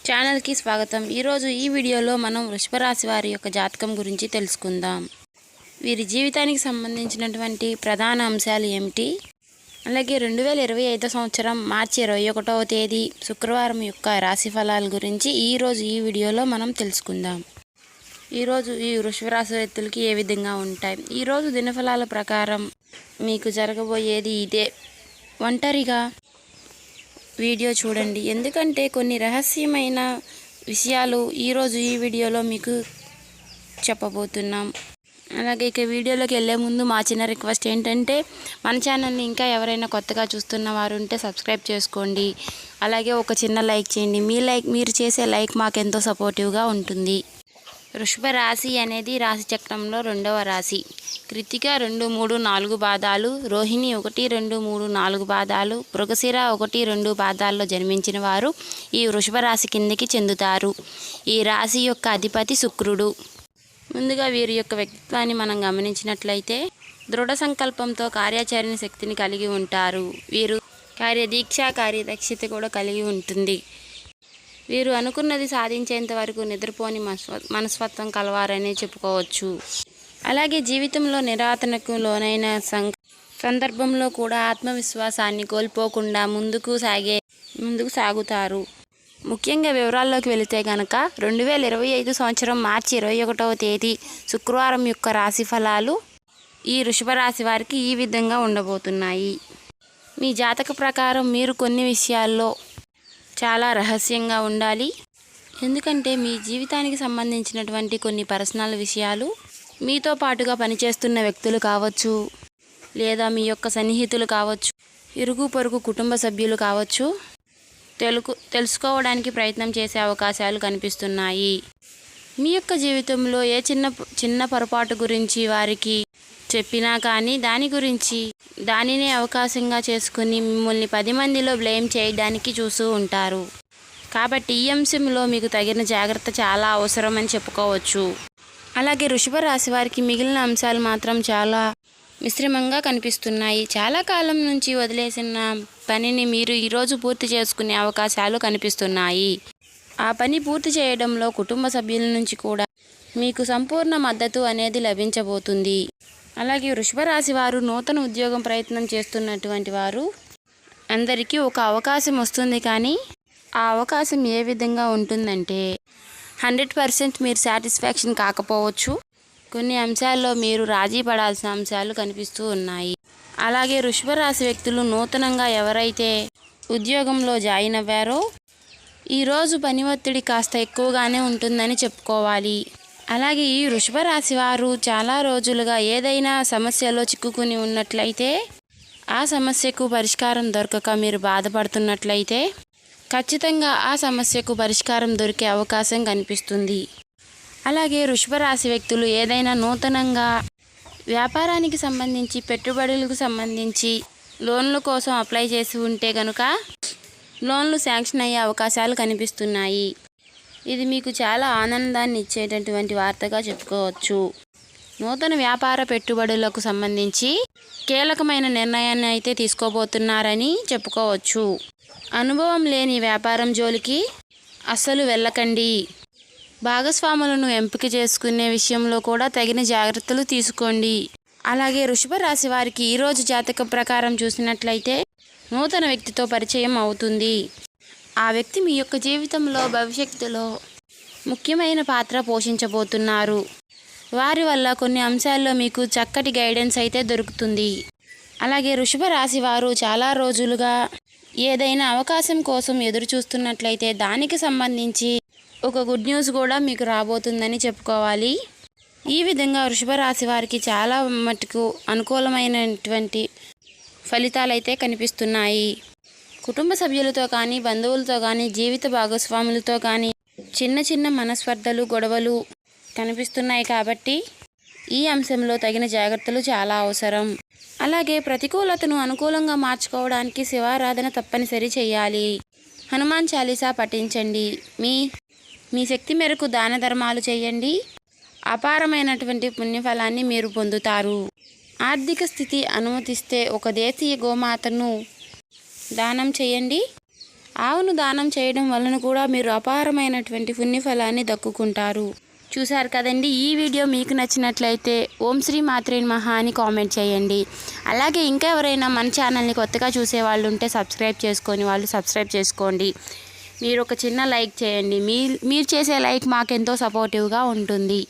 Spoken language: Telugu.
ఛానల్కి స్వాగతం। ఈరోజు ఈ వీడియోలో మనం వృషభ రాశి వారి యొక్క జాతకం గురించి తెలుసుకుందాం। వీరి జీవితానికి సంబంధించినటువంటి ప్రధాన అంశాలు ఏమిటి, అలాగే 2025 సంవత్సరం మార్చి 21వ తేదీ శుక్రవారం యొక్క రాశి ఫలాల గురించి ఈరోజు ఈ వీడియోలో మనం తెలుసుకుందాం। ఈరోజు ఈ వృషభ రాశి వ్యక్తులకి ఏ విధంగా ఉంటాయి, ఈరోజు దినఫలాల ప్రకారం మీకు జరగబోయేది ఇదే। ఒంటరిగా వీడియో చూడండి, ఎందుకంటే కొన్ని రహస్యమైన విషయాలు ఈరోజు ఈ వీడియోలో మీకు చెప్పబోతున్నాం। అలాగే ఇక వీడియోలోకి వెళ్ళే ముందు మా చిన్న రిక్వెస్ట్ ఏంటంటే, మన ఛానల్ని ఇంకా ఎవరైనా కొత్తగా చూస్తున్న వారు ఉంటే సబ్స్క్రైబ్ చేసుకోండి, అలాగే ఒక చిన్న లైక్ చేయండి। మీరు చేసే లైక్ మాకెంతో సపోర్టివ్గా ఉంటుంది। వృషభ రాశి అనేది రాశి చక్రంలో 2వ రాశి। కృత్తిక 2, 3, 4 పాదాలు, రోహిణి 1, 2, 3, 4 పాదాలు, మృగశిర 1, 2 పాదాల్లో జన్మించిన వారు ఈ వృషభ రాశి కిందకి చెందుతారు। ఈ రాశి యొక్క అధిపతి శుక్రుడు। ముందుగా వీరి యొక్క వ్యక్తిత్వాన్ని మనం గమనించినట్లయితే దృఢ సంకల్పంతో కార్యాచరణ శక్తిని కలిగి ఉంటారు। వీరు కార్యదీక్ష కార్యదక్షత కూడా కలిగి ఉంటుంది। వీరు అనుకున్నది సాధించేంత వరకు నిద్రపోని మనస్తత్వం కలవారనే చెప్పుకోవచ్చు। అలాగే జీవితంలో నిరాశకు లోనైన సందర్భంలో కూడా ఆత్మవిశ్వాసాన్ని కోల్పోకుండా ముందుకు సాగుతారు। ముఖ్యంగా వివరాల్లోకి వెళితే కనుక 2025 సంవత్సరం మార్చి 21వ తేదీ శుక్రవారం యొక్క రాశి ఫలాలు ఈ వృషభ రాశి వారికి ఈ విధంగా ఉండబోతున్నాయి। మీ జాతక ప్రకారం మీరు కొన్ని విషయాల్లో చాలా రహస్యంగా ఉండాలి, ఎందుకంటే మీ జీవితానికి సంబంధించినటువంటి కొన్ని పర్సనల్ విషయాలు మీతో పాటుగా పనిచేస్తున్న వ్యక్తులు కావచ్చు, లేదా మీ యొక్క సన్నిహితులు కావచ్చు, ఇరుగు పొరుగు కుటుంబ సభ్యులు కావచ్చు, తెలుసుకోవడానికి ప్రయత్నం చేసే అవకాశాలు కనిపిస్తున్నాయి। మీ యొక్క జీవితంలో ఏ చిన్న పొరపాటు గురించి వారికి చెప్పినా కానీ దానినే అవకాశంగా చేసుకుని మిమ్మల్ని 10 మందిలో బ్లేమ్ చేయడానికి చూస్తూ ఉంటారు। కాబట్టి ఈ అంశంలో మీకు తగిన జాగ్రత్త చాలా అవసరమని చెప్పుకోవచ్చు। అలాగే వృషభ రాశి వారికి మిగిలిన అంశాలు మాత్రం చాలా మిశ్రమంగా కనిపిస్తున్నాయి। చాలా కాలం నుంచి వదిలేసిన పనిని మీరు ఈరోజు పూర్తి చేసుకునే అవకాశాలు కనిపిస్తున్నాయి। ఆ పని పూర్తి చేయడంలో కుటుంబ సభ్యుల నుంచి కూడా మీకు సంపూర్ణ మద్దతు అనేది లభించబోతుంది। అలాగే వృషభ రాశి వారు నూతన ఉద్యోగం ప్రయత్నం చేస్తున్నటువంటి వారు అందరికీ ఒక అవకాశం వస్తుంది, కానీ ఆ అవకాశం ఏ విధంగా ఉంటుందంటే 100% మీరు సాటిస్ఫాక్షన్ కాకపోవచ్చు, కొన్ని అంశాల్లో మీరు రాజీ పడాల్సిన అంశాలు కనిపిస్తూ ఉన్నాయి। అలాగే వృషభ రాశి వ్యక్తులు నూతనంగా ఎవరైతే ఉద్యోగంలో జాయిన్ అవ్వారో ఈరోజు పని ఒత్తిడి కాస్త ఎక్కువగానే ఉంటుందని చెప్పుకోవాలి। అలాగే ఈ వృషభ రాశి వారు చాలా రోజులుగా ఏదైనా సమస్యలో చిక్కుకుని ఉన్నట్లయితే, ఆ సమస్యకు పరిష్కారం దొరకక మీరు బాధపడుతున్నట్లయితే ఖచ్చితంగా ఆ సమస్యకు పరిష్కారం దొరికే అవకాశం కనిపిస్తుంది। అలాగే వృషభ రాశి వ్యక్తులు ఏదైనా నూతనంగా వ్యాపారానికి సంబంధించి, పెట్టుబడులకు సంబంధించి లోన్ల కోసం అప్లై చేసి ఉంటే కనుక లోన్లు శాంక్షన్ అయ్యే అవకాశాలు కనిపిస్తున్నాయి। ఇది మీకు చాలా ఆనందాన్ని ఇచ్చేటటువంటి వార్తగా చెప్పుకోవచ్చు। నూతన వ్యాపార పెట్టుబడులకు సంబంధించి కీలకమైన నిర్ణయాన్ని అయితే తీసుకోబోతున్నారని చెప్పుకోవచ్చు। అనుభవం లేని వ్యాపారం జోలికి అస్సలు వెళ్ళకండి। భాగస్వాములను ఎంపిక చేసుకునే విషయంలో కూడా తగిన జాగ్రత్తలు తీసుకోండి। అలాగే వృషభ రాశి వారికి ఈరోజు జాతక ప్రకారం చూసినట్లయితే నూతన వ్యక్తితో పరిచయం అవుతుంది। ఆ వ్యక్తి మీ యొక్క జీవితంలో భవిష్యత్తులో ముఖ్యమైన పాత్ర పోషించబోతున్నారు। వారి వల్ల కొన్ని అంశాల్లో మీకు చక్కటి గైడెన్స్ అయితే దొరుకుతుంది। అలాగే వృషభ రాశి వారు చాలా రోజులుగా ఏదైనా అవకాశం కోసం ఎదురు చూస్తున్నట్లయితే దానికి సంబంధించి ఒక గుడ్ న్యూస్ కూడా మీకు రాబోతుందని చెప్పుకోవాలి। ఈ విధంగా వృషభ రాశి వారికి చాలా మటుకు అనుకూలమైనటువంటి ఫలితాలు అయితే కనిపిస్తున్నాయి। కుటుంబ సభ్యులతో కానీ, బంధువులతో కానీ, జీవిత భాగస్వాములతో కానీ చిన్న మనస్పర్ధలు, గొడవలు కనిపిస్తున్నాయి, కాబట్టి ఈ అంశంలో తగిన జాగ్రత్తలు చాలా అవసరం। అలాగే ప్రతికూలతను అనుకూలంగా మార్చుకోవడానికి శివారాధన తప్పనిసరి చేయాలి। హనుమాన్ చాలీసా పఠించండి। మీ శక్తి మేరకు దాన ధర్మాలు చేయండి, అపారమైనటువంటి పుణ్యఫలాన్ని మీరు పొందుతారు। ఆర్థిక స్థితి అనుమతిస్తే ఒక దేశీయ గోమాతను దానం చేయండి, ఆవును దానం చేయడం వలన కూడా మీరు అపారమైనటువంటి పుణ్యఫలాన్ని దక్కుకుంటారు. చూశారు కదండి. ఈ వీడియో మీకు నచ్చినట్లయితే ఓం శ్రీ మాత్రే నమః అని కామెంట్ చేయండి. అలాగే ఇంకా ఎవరైనా మన ఛానల్ని కొత్తగా చూసే వాళ్ళు ఉంటే సబ్స్క్రైబ్ చేసుకోండి. మీరు ఒక చిన్న లైక్ చేయండి. మీరు చేసే లైక్ మాకెంతో సపోర్టివ్గా ఉంటుంది.